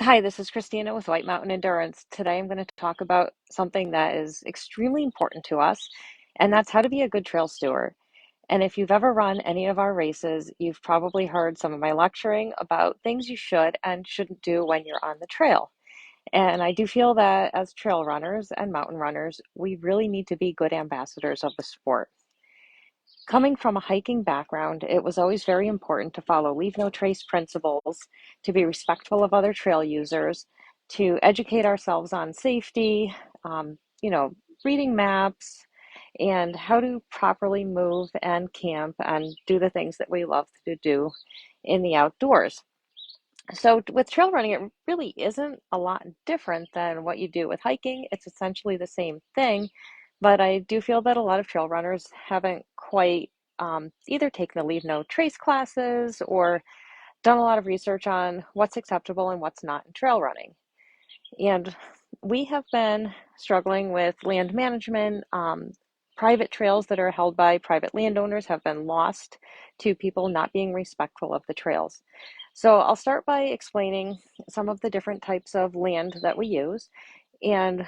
Hi, this is Christina with White Mountain Endurance. Today I'm going to talk about something that is extremely important to us, and that's how to be a good trail steward. And if you've ever run any of our races, you've probably heard some of my lecturing about things you should and shouldn't do when you're on the trail. And I do feel that as trail runners and mountain runners, we really need to be good ambassadors of the sport. Coming from a hiking background, it was always very important to follow leave no trace principles, to be respectful of other trail users, to educate ourselves on safety, um, you know, reading maps, and how to properly move and camp and do the things that we love to do in the outdoors. So with trail running, it really isn't a lot different than what you do with hiking. It's essentially the same thing, but I do feel that a lot of trail runners haven't quite either taken the leave no trace classes or done a lot of research on what's acceptable and what's not in trail running. And we have been struggling with land management. Private trails that are held by private landowners have been lost to people not being respectful of the trails. So I'll start by explaining some of the different types of land that we use. And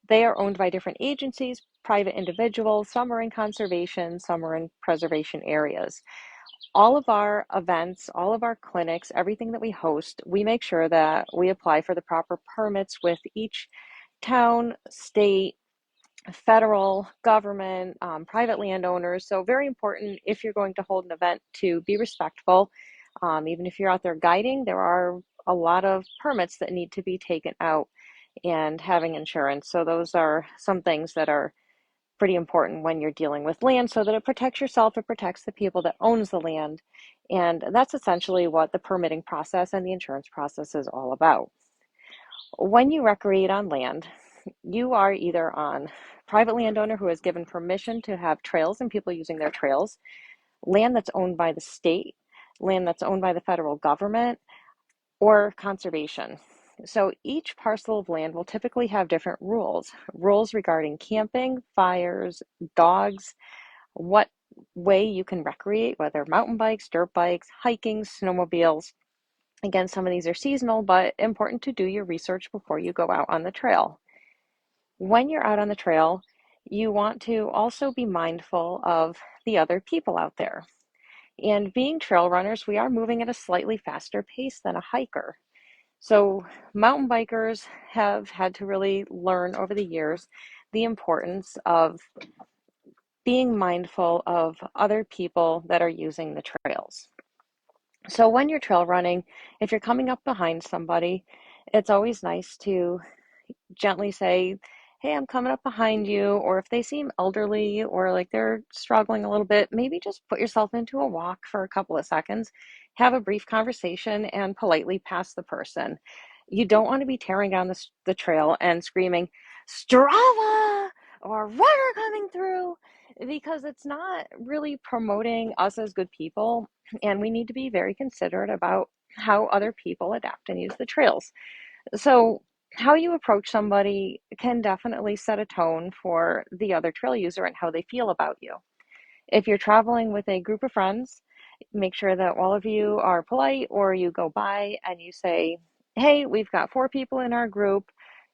they are owned by different agencies, private individuals. Some are in conservation, some are in preservation areas. All of our events, all of our clinics, everything that we host, we make sure that we apply for the proper permits with each town, state, federal government, private landowners. So very important if you're going to hold an event to be respectful. Even if you're out there guiding, there are a lot of permits that need to be taken out and having insurance. So those are some things that are pretty important when you're dealing with land so that it protects yourself, it protects the people that owns the land. And that's essentially what the permitting process and the insurance process is all about. When you recreate on land, you are either on private landowner who has given permission to have trails and people using their trails, land that's owned by the state, land that's owned by the federal government, or conservation. So each parcel of land will typically have different rules regarding camping, fires, dogs, what way you can recreate, whether mountain bikes, dirt bikes, hiking, snowmobiles. Again, some of these are seasonal, but important to do your research before you go out on the trail. When you're out on the trail, you want to also be mindful of the other people out there. And being trail runners, we are moving at a slightly faster pace than a hiker. So mountain bikers have had to really learn over the years the importance of being mindful of other people that are using the trails. So when you're trail running, if you're coming up behind somebody, it's always nice to gently say, hey, I'm coming up behind you. Or if they seem elderly or like they're struggling a little bit, maybe just put yourself into a walk for a couple of seconds, have a brief conversation, and politely pass the person. You don't want to be tearing down the trail and screaming, Strava or runner coming through, because it's not really promoting us as good people. And we need to be very considerate about how other people adapt and use the trails. So, how you approach somebody can definitely set a tone for the other trail user and how they feel about you. If you're traveling with a group of friends, make sure that all of you are polite, or you go by and you say, hey, we've got 4 people in our group,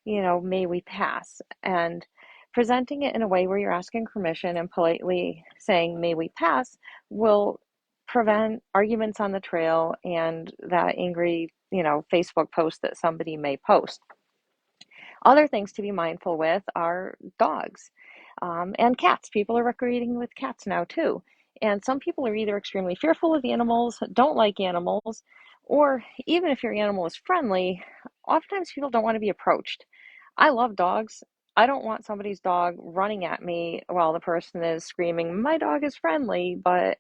may we pass? And presenting it in a way where you're asking permission and politely saying, may we pass, will prevent arguments on the trail and that angry, Facebook post that somebody may post. Other things to be mindful with are dogs and cats. People are recreating with cats now too. And some people are either extremely fearful of animals, don't like animals, or even if your animal is friendly, oftentimes people don't want to be approached. I love dogs. I don't want somebody's dog running at me while the person is screaming, my dog is friendly, but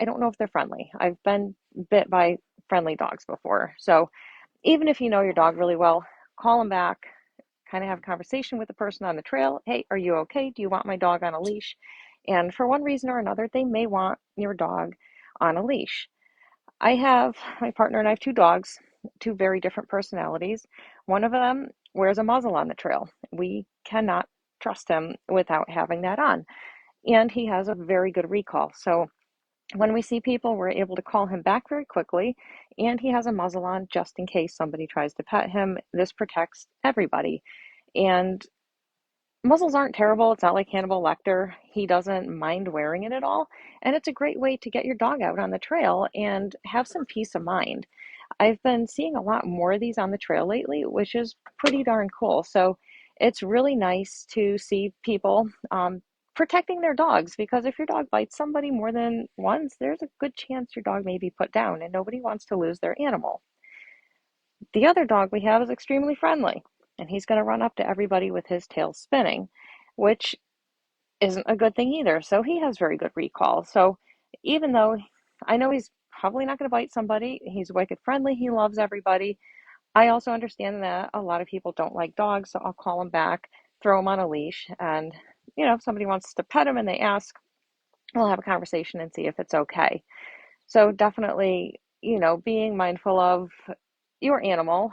I don't know if they're friendly. I've been bit by friendly dogs before. So even if you know your dog really well, call them back, kind of have a conversation with the person on the trail. Hey, are you okay? Do you want my dog on a leash? And for one reason or another, they may want your dog on a leash. I have my partner and I have 2 dogs, 2 very different personalities. One of them wears a muzzle on the trail. We cannot trust him without having that on. And he has a very good recall. So When we see people, we're able to call him back very quickly, and he has a muzzle on just in case somebody tries to pet him. This protects everybody. And muzzles aren't terrible. It's not like Hannibal Lecter. He doesn't mind wearing it at all. And it's a great way to get your dog out on the trail and have some peace of mind. I've been seeing a lot more of these on the trail lately, which is pretty darn cool. So it's really nice to see people protecting their dogs, because if your dog bites somebody more than once, there's a good chance your dog may be put down, and nobody wants to lose their animal. The other dog we have is extremely friendly, and he's going to run up to everybody with his tail spinning, which isn't a good thing either. So he has very good recall. So even though I know he's probably not going to bite somebody, he's wicked friendly, he loves everybody. I also understand that a lot of people don't like dogs, so I'll call him back, throw him on a leash, and if somebody wants to pet him and they ask, we'll have a conversation and see if it's okay. So definitely, being mindful of your animal.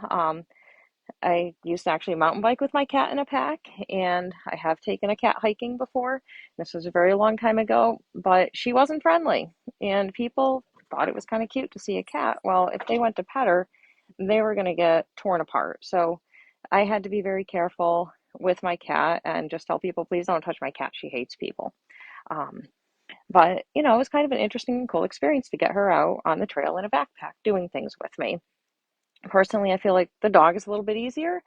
I used to actually mountain bike with my cat in a pack, and I have taken a cat hiking before. This was a very long time ago, but she wasn't friendly, and people thought it was kind of cute to see a cat. Well, if they went to pet her, they were going to get torn apart. So I had to be very careful with my cat and just tell people, please don't touch my cat. She hates people. Um, but, it was kind of an interesting and cool experience to get her out on the trail in a backpack doing things with me. Personally, I feel like the dog is a little bit easier,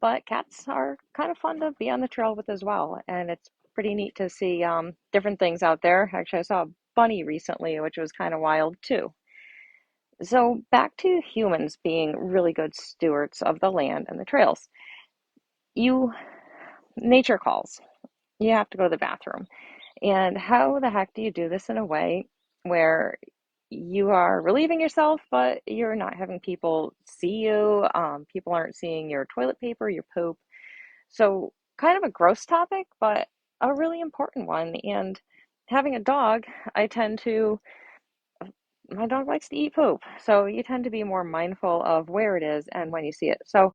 but cats are kind of fun to be on the trail with as well. And it's pretty neat to see different things out there. Actually, I saw a bunny recently, which was kind of wild too. So, back to humans being really good stewards of the land and the trails. You, nature calls. You have to go to the bathroom. And how the heck do you do this in a way where you are relieving yourself, but you're not having people see you? People aren't seeing your toilet paper, your poop. So, kind of a gross topic, but a really important one. And having a dog, I tend to, my dog likes to eat poop. So, you tend to be more mindful of where it is and when you see it. So,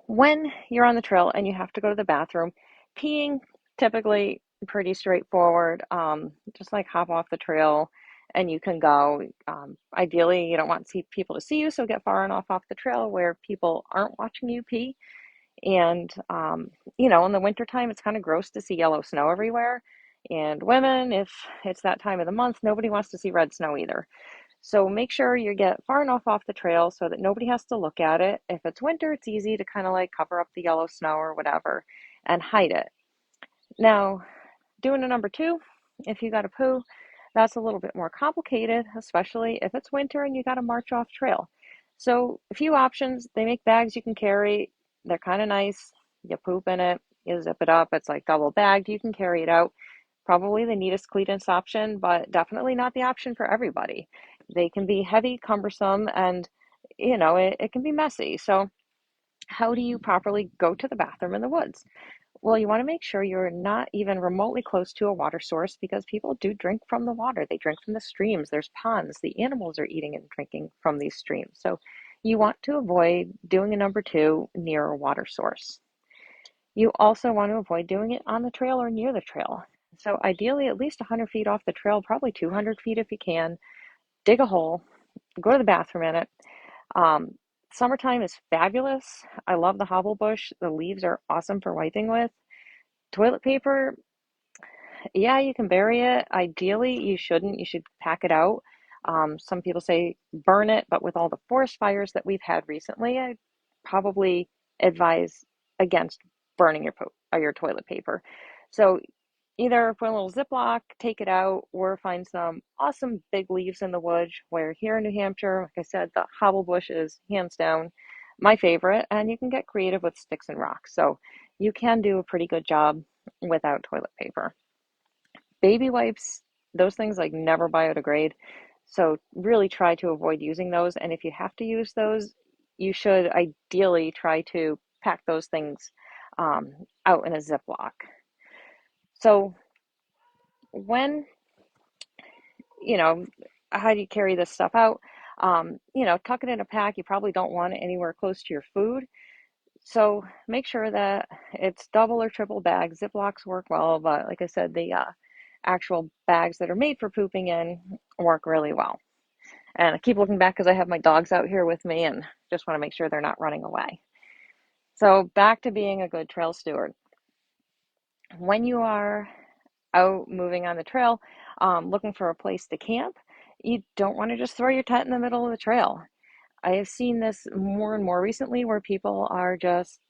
when you're on the trail and you have to go to the bathroom, peeing typically pretty straightforward. Just like hop off the trail and you can go. Ideally, you don't want people to see you, so get far enough off the trail where people aren't watching you pee. And in the wintertime, it's kind of gross to see yellow snow everywhere. And women, if it's that time of the month, nobody wants to see red snow either. So make sure you get far enough off the trail so that nobody has to look at it. If it's winter, it's easy to kind of like cover up the yellow snow or whatever and hide it. Now, doing a number two, if you got a poo, that's a little bit more complicated, especially if it's winter and you got to march off trail. So a few options. They make bags you can carry. They're kind of nice. You poop in it, you zip it up. It's like double bagged. You can carry it out. Probably the neatest clearance option, but definitely not the option for everybody. They can be heavy, cumbersome, and it can be messy. So how do you properly go to the bathroom in the woods? Well, you want to make sure you're not even remotely close to a water source, because people do drink from the water. They drink from the streams. There's ponds. The animals are eating and drinking from these streams. So you want to avoid doing a number two near a water source. You also want to avoid doing it on the trail or near the trail. So ideally, at least 100 feet off the trail, probably 200 feet if you can. Dig a hole, go to the bathroom in it. Um, Summertime is fabulous. I love the hobble bush. The leaves are awesome for wiping with. Toilet paper, yeah, you can bury it. Ideally, you shouldn't. You should pack it out. Some people say burn it, but with all the forest fires that we've had recently, I probably advise against burning your toilet paper. So either put a little Ziploc, take it out, or find some awesome big leaves in the woods. Where here in New Hampshire, like I said, the hobble bush is hands down my favorite, and you can get creative with sticks and rocks. So you can do a pretty good job without toilet paper. Baby wipes, those things like never biodegrade. So really try to avoid using those. And if you have to use those, you should ideally try to pack those things out in a Ziploc. So when, you know, how do you carry this stuff out? Tuck it in a pack. You probably don't want it anywhere close to your food. So make sure that it's double or triple bag. Ziplocs work well, but like I said, the actual bags that are made for pooping in work really well. And I keep looking back because I have my dogs out here with me and just want to make sure they're not running away. So back to being a good trail steward. When you are out moving on the trail, looking for a place to camp, you don't want to just throw your tent in the middle of the trail. I have seen this more and more recently where people are just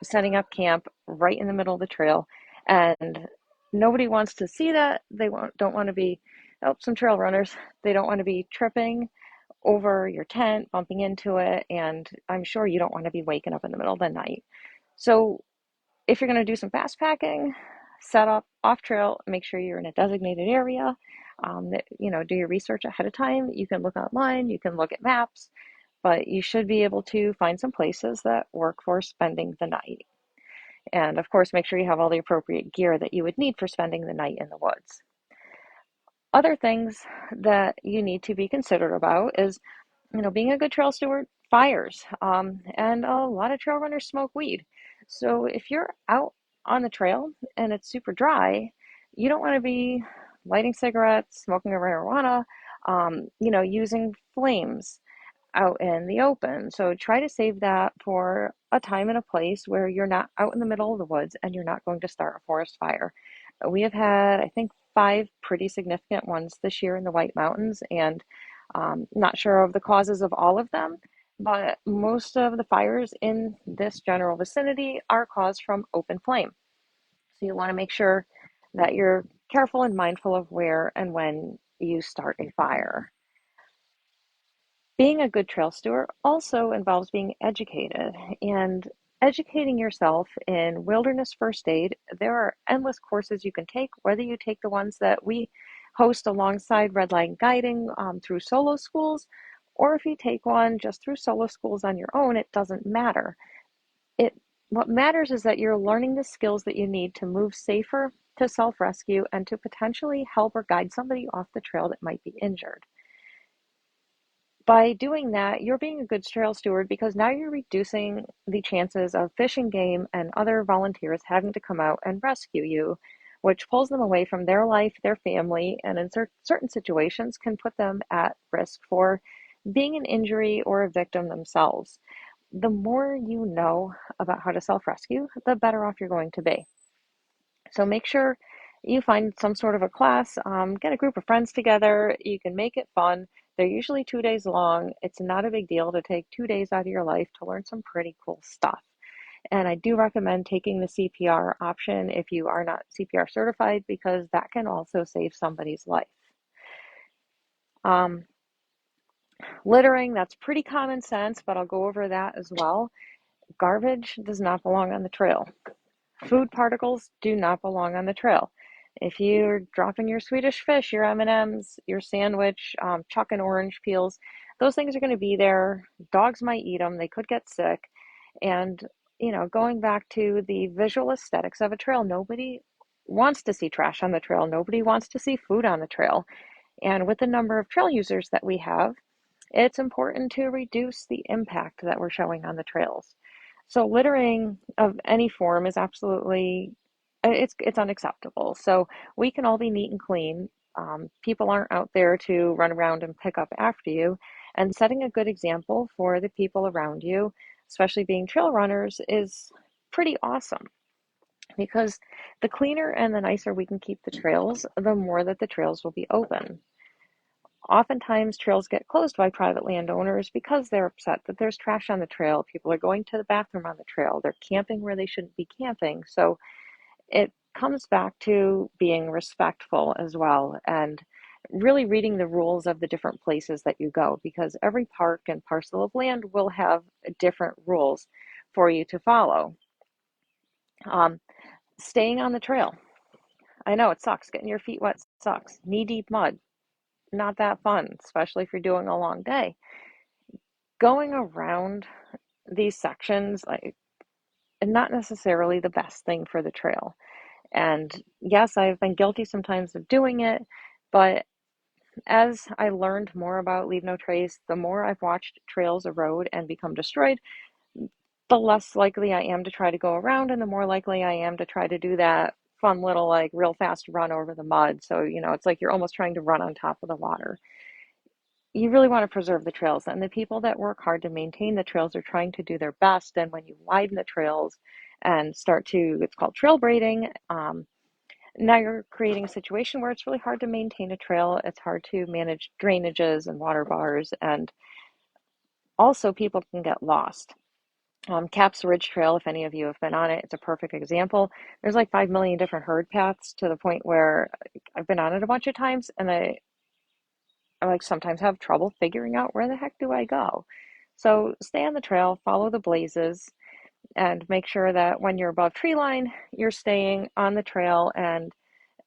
setting up camp right in the middle of the trail, and nobody wants to see that. Don't want to be, oh, some trail runners, they don't want to be tripping over your tent, bumping into it, and I'm sure you don't want to be waking up in the middle of the night. So if you're going to do some fast packing, set up off trail, make sure you're in a designated area. Do your research ahead of time. You can look online, you can look at maps, but you should be able to find some places that work for spending the night. And of course, make sure you have all the appropriate gear that you would need for spending the night in the woods. Other things that you need to be considerate about is, being a good trail steward, fires. And a lot of trail runners smoke weed. So if you're out on the trail and it's super dry, you don't want to be lighting cigarettes, smoking marijuana, using flames out in the open. So try to save that for a time and a place where you're not out in the middle of the woods and you're not going to start a forest fire. We have had, I think, 5 pretty significant ones this year in the White Mountains, and not sure of the causes of all of them, but most of the fires in this general vicinity are caused from open flame. So you want to make sure that you're careful and mindful of where and when you start a fire. Being a good trail steward also involves being educated and educating yourself in wilderness first aid. There are endless courses you can take, whether you take the ones that we host alongside Red Line Guiding through solo schools, or if you take one just through solo schools on your own, it doesn't matter. What matters is that you're learning the skills that you need to move safer, to self-rescue, and to potentially help or guide somebody off the trail that might be injured. By doing that, you're being a good trail steward because now you're reducing the chances of fish and game and other volunteers having to come out and rescue you, which pulls them away from their life, their family, and in certain situations can put them at risk for being an injury or a victim themselves. The more you know about how to self-rescue, the better off you're going to be. So make sure you find some sort of a class, get a group of friends together. You can make it fun. They're usually 2 days long. It's not a big deal to take 2 days out of your life to learn some pretty cool stuff. And I do recommend taking the CPR option if you are not CPR certified, because that can also save somebody's life. Littering, that's pretty common sense, but I'll go over that as well. Garbage does not belong on the trail. Food particles do not belong on the trail. If you're dropping your Swedish fish, your M&Ms, your sandwich, chucking orange peels, those things are going to be there. Dogs might eat them. They could get sick. And, going back to the visual aesthetics of a trail, nobody wants to see trash on the trail. Nobody wants to see food on the trail. And with the number of trail users that we have, it's important to reduce the impact that we're showing on the trails. So littering of any form is absolutely, it's unacceptable. So we can all be neat and clean. People aren't out there to run around and pick up after you. And setting a good example for the people around you, especially being trail runners, is pretty awesome. Because the cleaner and the nicer we can keep the trails, the more that the trails will be open. Oftentimes, trails get closed by private landowners because they're upset that there's trash on the trail. People are going to the bathroom on the trail. They're camping where they shouldn't be camping. So it comes back to being respectful as well, and really reading the rules of the different places that you go, because every park and parcel of land will have different rules for you to follow. Staying on the trail. I know it sucks. Getting your feet wet sucks. Knee-deep mud, not that fun, especially if you're doing a long day. Going around these sections, like, not necessarily the best thing for the trail. And yes, I've been guilty sometimes of doing it, but as I learned more about Leave No Trace, the more I've watched trails erode and become destroyed, the less likely I am to try to go around, and the more likely I am to try to do that fun little like real fast run over the mud. So, it's like you're almost trying to run on top of the water. You really want to preserve the trails, and the people that work hard to maintain the trails are trying to do their best. And when you widen the trails and start to, it's called trail braiding, now you're creating a situation where it's really hard to maintain a trail. It's hard to manage drainages and water bars, and also people can get lost. Caps Ridge Trail, if any of you have been on it, it's a perfect example. There's like 5 million different herd paths to the point where I've been on it a bunch of times, and I like sometimes have trouble figuring out where the heck do I go. So stay on the trail, follow the blazes, and make sure that when you're above tree line, you're staying on the trail. And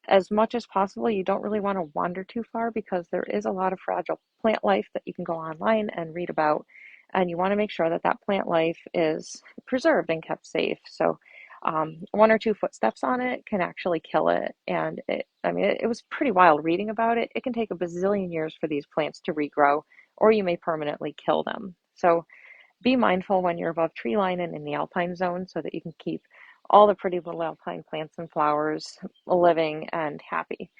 as much as possible, you don't really want to wander too far because there is a lot of fragile plant life that you can go online and read about. And you want to make sure that that plant life is preserved and kept safe. So, one or two footsteps on it can actually kill it. And it was pretty wild reading about it. It can take a bazillion years for these plants to regrow, or you may permanently kill them. So, be mindful when you're above tree line and in the alpine zone so that you can keep all the pretty little alpine plants and flowers living and happy.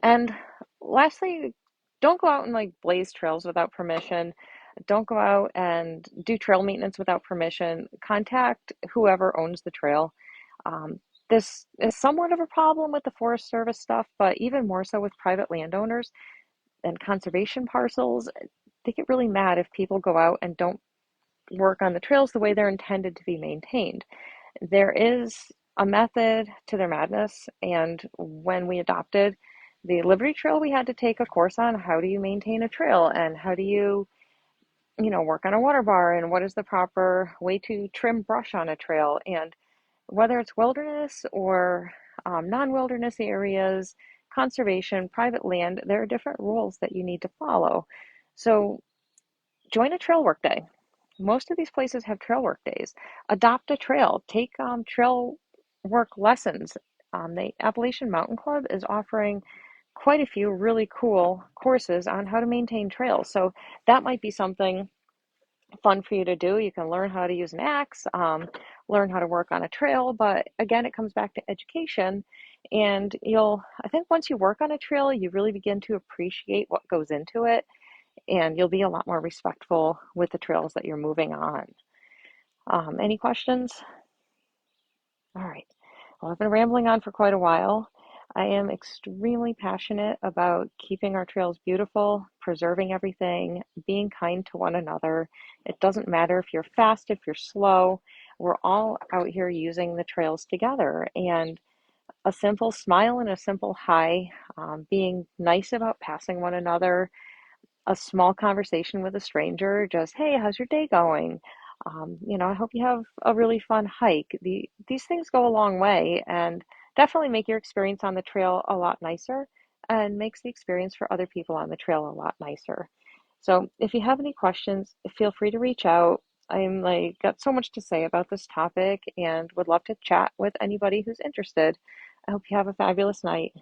And lastly, don't go out and like blaze trails without permission. Don't go out and do trail maintenance without permission. Contact whoever owns the trail. Um, this is somewhat of a problem with the Forest Service stuff, but even more so with private landowners and conservation parcels. They get really mad if people go out and don't work on the trails the way they're intended to be maintained. There is a method to their madness, and when we adopted the Liberty Trail, we had to take a course on how do you maintain a trail and how do you, work on a water bar and what is the proper way to trim brush on a trail. And whether it's wilderness or non-wilderness areas, conservation, private land, there are different rules that you need to follow. So join a trail work day. Most of these places have trail work days. Adopt a trail. Take trail work lessons. The Appalachian Mountain Club is offering quite a few really cool courses on how to maintain trails. So that might be something fun for you to do. You can learn how to use an axe, learn how to work on a trail. But again, it comes back to education. And I think once you work on a trail, you really begin to appreciate what goes into it, and you'll be a lot more respectful with the trails that you're moving on. Any questions? All right. Well, I've been rambling on for quite a while. I am extremely passionate about keeping our trails beautiful, preserving everything, being kind to one another. It doesn't matter if you're fast, if you're slow. We're all out here using the trails together. And a simple smile and a simple hi, being nice about passing one another, a small conversation with a stranger, just, hey, how's your day going? I hope you have a really fun hike. These things go a long way and definitely make your experience on the trail a lot nicer and makes the experience for other people on the trail a lot nicer. So if you have any questions, feel free to reach out. I'm like got so much to say about this topic and would love to chat with anybody who's interested. I hope you have a fabulous night.